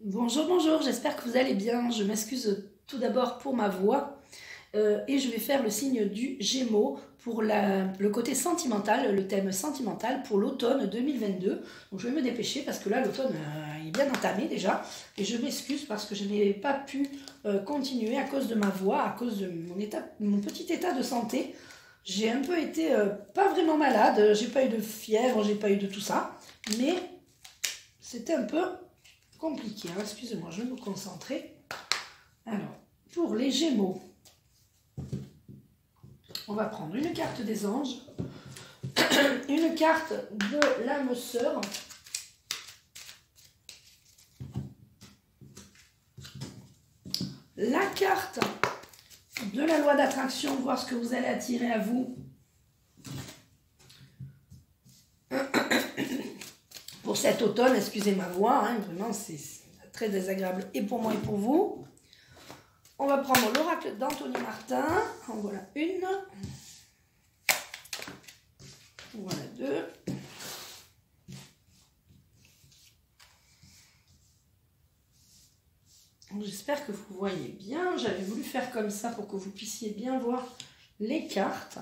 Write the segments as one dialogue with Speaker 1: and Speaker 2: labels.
Speaker 1: Bonjour, bonjour, j'espère que vous allez bien. Je m'excuse tout d'abord pour ma voix et je vais faire le signe du Gémeaux pour le côté sentimental, le thème sentimental pour l'automne 2022. Donc je vais me dépêcher parce que là l'automne est bien entamé déjà et je m'excuse parce que je n'ai pas pu continuer à cause de ma voix, à cause de mon petit état de santé. J'ai un peu été pas vraiment malade, j'ai pas eu de fièvre, j'ai pas eu de tout ça, mais c'était un peu compliqué, hein. Excusez-moi, je vais me concentrer. Alors, pour les Gémeaux, on va prendre une carte des anges, une carte de l'âme sœur, la carte de la loi d'attraction, voir ce que vous allez attirer à vous pour cet automne. Excusez ma voix, hein, vraiment c'est très désagréable et pour moi et pour vous. On va prendre l'oracle d'Anthony Martin. En voilà une. Voilà deux. J'espère que vous voyez bien. J'avais voulu faire comme ça pour que vous puissiez bien voir les cartes.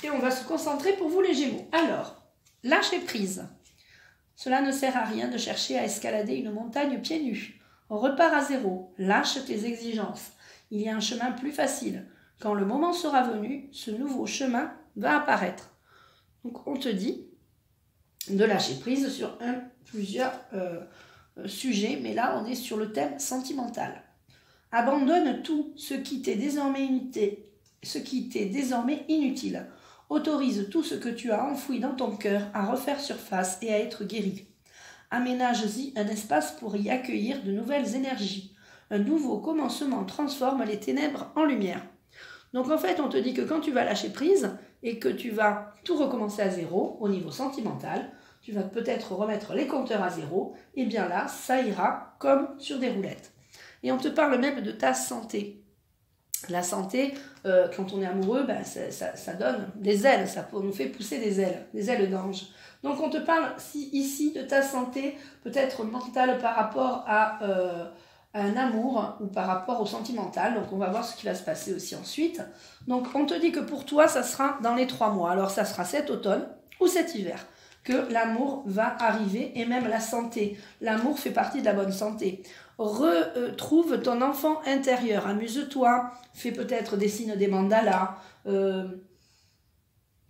Speaker 1: Et on va se concentrer pour vous les Gémeaux. Alors, lâchez prise. Cela ne sert à rien de chercher à escalader une montagne pieds nus. On repart à zéro. Lâche tes exigences. Il y a un chemin plus facile. Quand le moment sera venu, ce nouveau chemin va apparaître. Donc on te dit de lâcher prise sur plusieurs sujets, mais là on est sur le thème sentimental. Abandonne tout ce qui t'est désormais inutile. Autorise tout ce que tu as enfoui dans ton cœur à refaire surface et à être guéri. Aménage-y un espace pour y accueillir de nouvelles énergies. Un nouveau commencement transforme les ténèbres en lumière. Donc en fait, on te dit que quand tu vas lâcher prise et que tu vas tout recommencer à zéro au niveau sentimental, tu vas peut-être remettre les compteurs à zéro, et bien là, ça ira comme sur des roulettes. Et on te parle même de ta santé. La santé, quand on est amoureux, ben, ça donne des ailes, ça nous fait pousser des ailes d'ange. Donc on te parle ici de ta santé, peut-être mentale par rapport à un amour ou par rapport au sentimental. Donc on va voir ce qui va se passer aussi ensuite. Donc on te dit que pour toi, ça sera dans les 3 mois. Alors ça sera cet automne ou cet hiver que l'amour va arriver et même la santé. L'amour fait partie de la bonne santé. Retrouve ton enfant intérieur, amuse-toi, fais peut-être des signes des mandalas,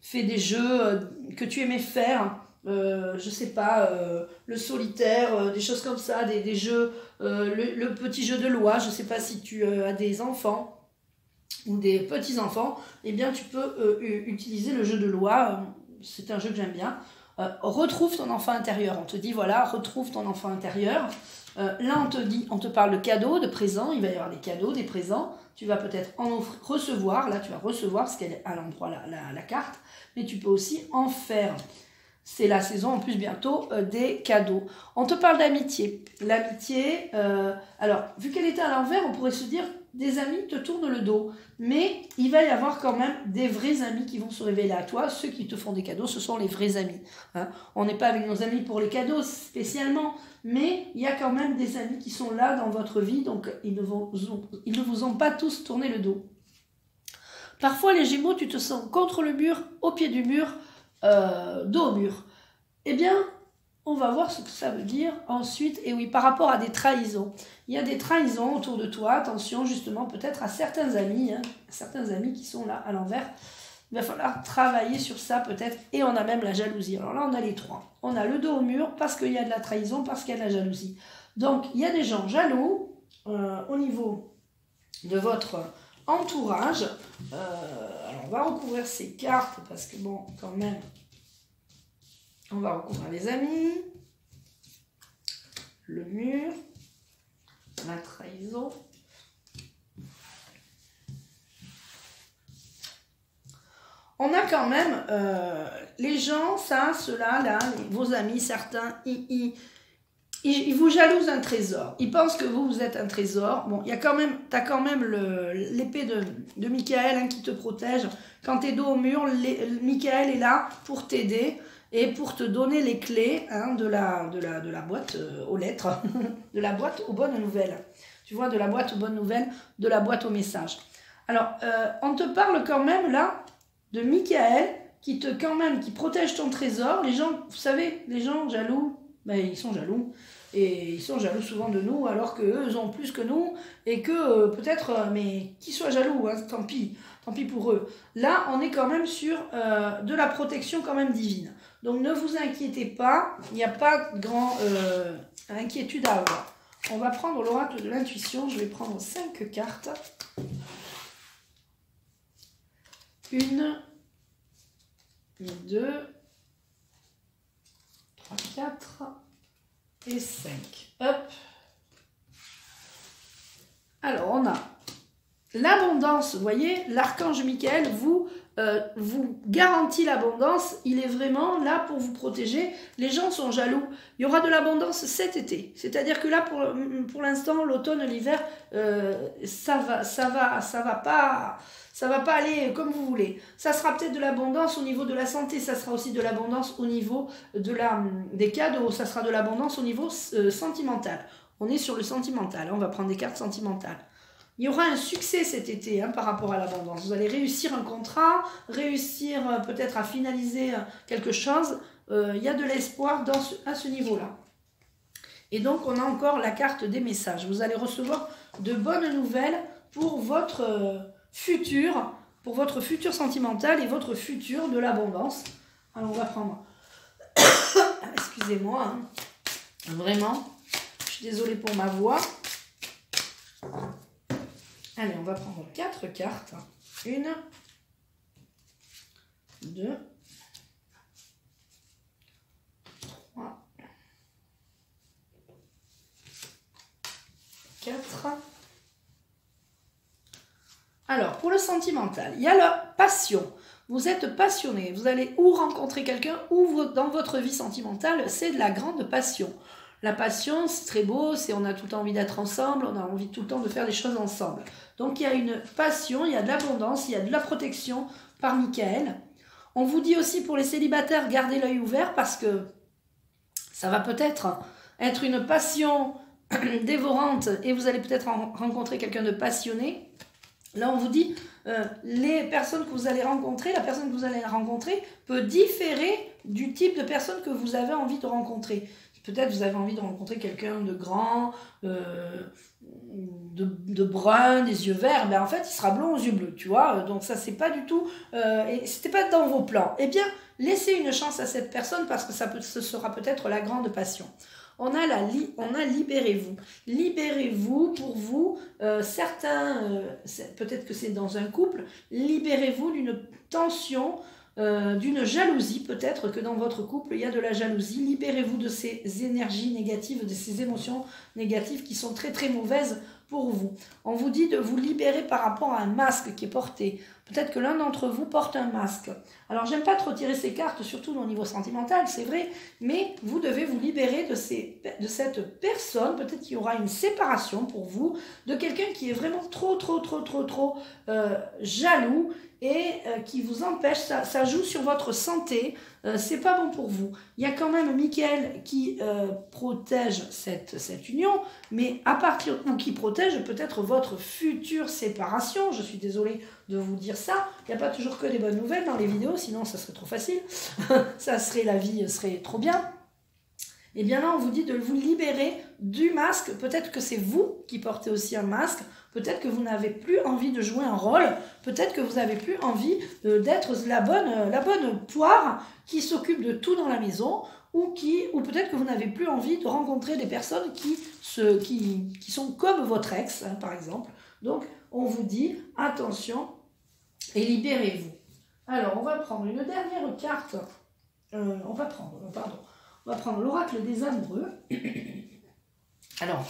Speaker 1: fais des jeux que tu aimais faire, je sais pas, le solitaire, des choses comme ça, des jeux, le petit jeu de loi, je sais pas si tu as des enfants ou des petits-enfants, eh bien tu peux utiliser le jeu de loi, c'est un jeu que j'aime bien. Retrouve ton enfant intérieur, on te dit voilà, retrouve ton enfant intérieur. Là on te parle de cadeaux, de présents, il va y avoir des cadeaux, des présents, tu vas peut-être recevoir, là tu vas recevoir parce qu'elle est à l'endroit la carte, mais tu peux aussi en faire. C'est la saison en plus bientôt des cadeaux. On te parle d'amitié. L'amitié, alors vu qu'elle était à l'envers, on pourrait se dire des amis te tournent le dos. Mais il va y avoir quand même des vrais amis qui vont se révéler à toi. Ceux qui te font des cadeaux, ce sont les vrais amis. Hein. On n'est pas avec nos amis pour les cadeaux spécialement, mais il y a quand même des amis qui sont là dans votre vie, donc ils ne vous ont pas tous tourné le dos. Parfois les Gémeaux, tu te sens contre le mur, au pied du mur, dos au mur. Eh bien, on va voir ce que ça veut dire ensuite. Et oui, par rapport à des trahisons. Il y a des trahisons autour de toi. Attention justement peut-être à certains amis, qui sont là à l'envers. Il va falloir travailler sur ça peut-être. Et on a même la jalousie. Alors là, on a les 3. On a le dos au mur parce qu'il y a de la trahison, parce qu'il y a de la jalousie. Donc, il y a des gens jaloux au niveau de votre entourage. Alors, on va recouvrir ces cartes parce que bon, quand même, on va recouvrir les amis, le mur, la trahison. On a quand même les gens, ça, ceux-là, là, vos amis, certains, il vous jalouse un trésor. Il pense que vous êtes un trésor. Bon, tu as quand même l'épée de Michael hein, qui te protège. Quand tu es dos au mur, Michael est là pour t'aider et pour te donner les clés hein, de la boîte aux lettres, de la boîte aux bonnes nouvelles. Tu vois, de la boîte aux bonnes nouvelles, de la boîte aux messages. Alors, on te parle quand même là de Michael qui protège ton trésor. Les gens, vous savez, les gens jaloux, ben, ils sont jaloux. Et ils sont jaloux souvent de nous, alors qu'eux, ils ont plus que nous, et que peut-être, mais qu'ils soient jaloux, hein, tant pis pour eux. Là, on est quand même sur de la protection quand même divine. Donc ne vous inquiétez pas, il n'y a pas de grand inquiétude à avoir. On va prendre l'oracle de l'intuition, je vais prendre 5 cartes. 1, 2, 3, 4... et 5. Hop. Alors, on a l'abondance. Vous voyez, l'archange Michael vous garantit l'abondance. Il est vraiment là pour vous protéger. Les gens sont jaloux. Il y aura de l'abondance cet été. C'est-à-dire que là, pour l'instant, l'automne, l'hiver, ça va pas aller comme vous voulez. Ça sera peut-être de l'abondance au niveau de la santé, ça sera aussi de l'abondance au niveau des cadeaux, ça sera de l'abondance au niveau sentimental. On est sur le sentimental, on va prendre des cartes sentimentales. Il y aura un succès cet été hein, par rapport à l'abondance. Vous allez réussir un contrat, réussir peut-être à finaliser quelque chose. Il y a de l'espoir à ce niveau-là. Et donc, on a encore la carte des messages. Vous allez recevoir de bonnes nouvelles pour votre futur sentimental et votre futur de l'abondance. Alors, on va prendre... Excusez-moi, hein. Vraiment, je suis désolée pour ma voix. Allez, on va prendre 4 cartes. 1, 2, 3, 4. Alors, pour le sentimental, il y a la passion. Vous êtes passionné, vous allez ou rencontrer quelqu'un ou dans votre vie sentimentale, c'est de la grande passion. La passion, c'est très beau, on a tout le temps envie d'être ensemble, on a envie tout le temps de faire des choses ensemble. Donc il y a une passion, il y a de l'abondance, il y a de la protection par Michael. On vous dit aussi pour les célibataires, gardez l'œil ouvert parce que ça va peut-être être une passion dévorante et vous allez peut-être rencontrer quelqu'un de passionné. Là, on vous dit, les personnes que vous allez rencontrer, la personne que vous allez rencontrer peut différer du type de personne que vous avez envie de rencontrer. Peut-être vous avez envie de rencontrer quelqu'un de grand, de brun, des yeux verts. Ben en fait, il sera blond aux yeux bleus, tu vois. Donc ça, c'est pas du tout... et c'était pas dans vos plans. Eh bien, laissez une chance à cette personne parce que ce sera peut-être la grande passion. On a libérez-vous. Libérez-vous pour vous. Certains, peut-être que c'est dans un couple, libérez-vous d'une tension, d'une jalousie. Peut-être que dans votre couple, il y a de la jalousie. Libérez-vous de ces énergies négatives, de ces émotions négatives qui sont très très mauvaises pour vous. On vous dit de vous libérer par rapport à un masque qui est porté. Peut-être que l'un d'entre vous porte un masque. Alors, j'aime pas trop tirer ces cartes, surtout au niveau sentimental, c'est vrai, mais vous devez vous libérer de cette personne. Peut-être qu'il y aura une séparation pour vous de quelqu'un qui est vraiment trop jaloux et qui vous empêche, ça joue sur votre santé, c'est pas bon pour vous. Il y a quand même Michael qui protège cette union, mais à partir ou qui protège peut-être votre future séparation. Je suis désolée de vous dire ça. Il n'y a pas toujours que des bonnes nouvelles dans les vidéos, sinon ça serait trop facile. La vie serait trop bien. Et bien là, on vous dit de vous libérer du masque. Peut-être que c'est vous qui portez aussi un masque. Peut-être que vous n'avez plus envie de jouer un rôle. Peut-être que vous n'avez plus envie d'être la bonne poire qui s'occupe de tout dans la maison. Ou peut-être que vous n'avez plus envie de rencontrer des personnes qui sont comme votre ex, hein, par exemple. Donc, on vous dit, attention et libérez-vous. Alors, on va prendre une dernière carte. On va prendre l'oracle des amoureux. Alors,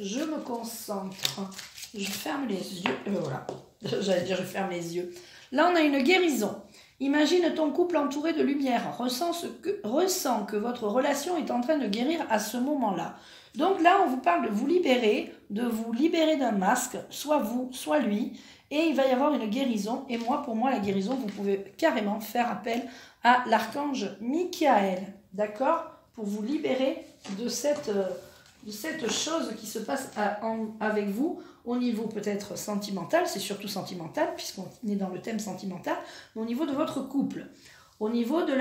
Speaker 1: je me concentre. Je ferme les yeux. Voilà. J'allais dire, je ferme les yeux. Là, on a une guérison. Imagine ton couple entouré de lumière, ressent que votre relation est en train de guérir à ce moment-là. Donc là, on vous parle de vous libérer d'un masque, soit vous, soit lui, et il va y avoir une guérison. Et moi, pour moi, la guérison, vous pouvez carrément faire appel à l'archange Michael, d'accord? Pour vous libérer de cette chose qui se passe avec vous au niveau peut-être sentimental, c'est surtout sentimental puisqu'on est dans le thème sentimental, mais au niveau de votre couple, au niveau de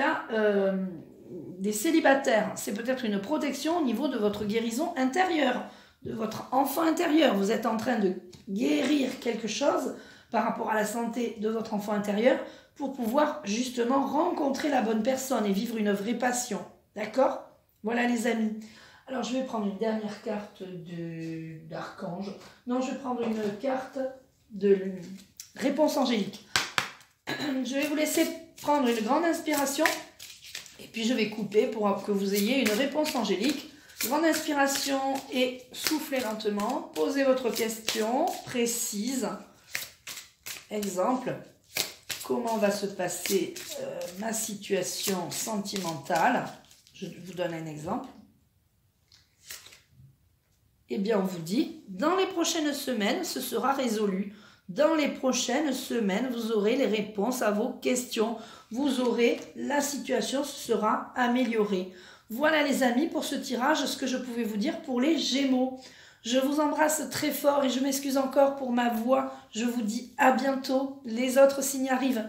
Speaker 1: des célibataires, c'est peut-être une protection au niveau de votre guérison intérieure, de votre enfant intérieur. Vous êtes en train de guérir quelque chose par rapport à la santé de votre enfant intérieur pour pouvoir justement rencontrer la bonne personne et vivre une vraie passion. D'accord? Voilà les amis. Alors, je vais prendre une dernière carte d'archange. Non, je vais prendre une carte de réponse angélique. Je vais vous laisser prendre une grande inspiration et puis je vais couper pour que vous ayez une réponse angélique. Grande inspiration et soufflez lentement. Posez votre question précise. Exemple, comment va se passer ma situation sentimentale? Je vous donne un exemple. Eh bien, on vous dit, dans les prochaines semaines, ce sera résolu. Dans les prochaines semaines, vous aurez les réponses à vos questions. Vous aurez la situation sera améliorée. Voilà les amis pour ce tirage, ce que je pouvais vous dire pour les Gémeaux. Je vous embrasse très fort et je m'excuse encore pour ma voix. Je vous dis à bientôt. Les autres signes arrivent.